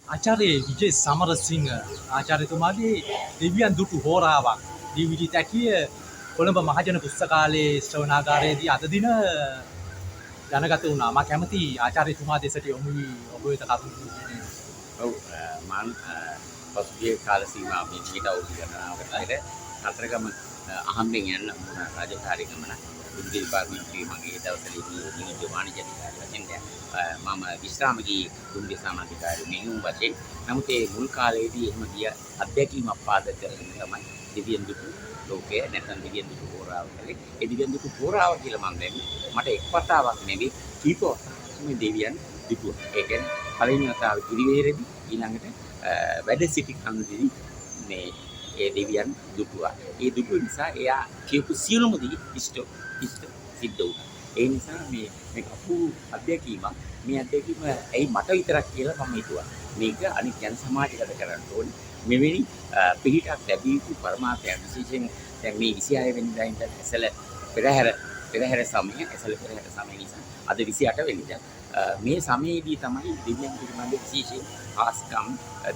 ආචාර්ය විජේ සමරසිංහ ආචාර්යතුමාගේ දෙවියන් දුටු හෝරාවක් DVD තැකිය කොළඹ මහජන පුස්තකාලයේ ශ්‍රවණාගාරයේදී අද දින දැනගත වුණා. මම කැමති ආචාර්යතුමා දෙසට යොමු වී ඔබ වෙත කරුණු කියන්නේ. ඔව් මම පසුගිය කාල සීමාවේ මීට අවුරුදු ගණනාවකට කතරගම අහම්බෙන් යන රාජකාරී ගමන උද්දී පාර්ලිමේන්තුවේ මගේ දවසේදී නියෝජ්‍ය වාණිජ්‍ය අධිකාරියෙන් මම විශ්‍රාම ගියේ කුංගි සමාධිකාරී මෙහෙයුම් වශයෙන්. නමුත් ඒ මුල් කාලයේදී එහෙම ගිය අත්දැකීමක් පාදක කරගෙන තමයි දෙවියන් දුටු ලෝකය නැත්නම් දෙවියන් දුටු හෝරාව කලේ. ඒ දෙවියන් දුටු හෝරාව කියලා මම දැන්නේ මට එක් වතාවක් නෙවෙයි කීප වතාවක් මේ දෙවියන් දුටුවා. ඒ කියන්නේ පළවෙනි වතාවේ කිරිවේරේදී ඊළඟට වැඩ සිටි කන්දේදී මේ ඒ දෙවියන් දුටුවා. ඒ දුටු නිසා එයා කියපු සියලුම දේ ඉෂ්ට සිද්ධ වුණා. ඒ නිසා මේක අපූර්ව අත්දැකීමක්. මේ අත්දැකීම ඇයි මට විතරක් කියලා මම හිතුවා. මේක අනිත් ජන සමාජයකට කරන්න ඕනේ. මෙවැනි පිළිටක් ලැබිය යුතු පරමාර්ථයක්. විශේෂයෙන් දැන් මේ 26 වෙනිදා ඉඳන් ඇසල පෙරහැර සමය නිසා අද 28 වෙනිදා මේ සමයේදී තමයි දෙවියන් පිළිබඳ විශේෂයෙන් ආස්කම්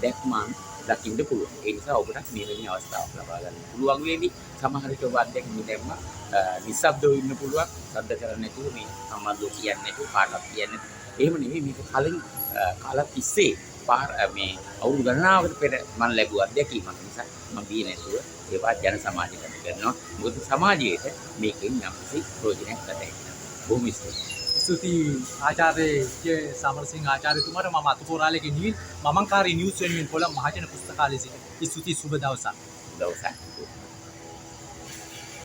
දැක්මන් දකින්න පුළුවන්. ඒ නිසා ඔබට මෙවැනි අවස්ථාවක් ලබා ගන්න පුළුවන් වේවි. සමහර විට ඔබ අත්දැකීම් දැම්ම නිස්සබ්දව ඉන්න පුළුවන්. ශබ්ද කරන්නේ නැතුව මේ සම්බන්ධව කියන්නේ නැතුව කාටවත් කියන්නේ නැතුව. එහෙම නෙවෙයි මේක කලින් කාලක් තිස්සේ මේ අවුරුදු ගණනාවකට පෙර මම ලැබුව අත්දැකීමක් නිසා මම බියේ නැතුව ඒවා ජන සමාජයට කරනවා. මොකද සමාජයට මේකෙන් යම්කිසි ප්‍රයෝජනයක් ගන්න. බොහොම ස්තුතියි ආචාර්ය විජේ සමරසිංහ ආචාර්යතුමාට. මම අතුපෝරාලේගේ නිවිල් මමංකාරී නිවුස් වෙනුවෙන් කොළඹ මහජන පුස්තකාලයේ සිට ස්තුතියි. සුබ දවසක්.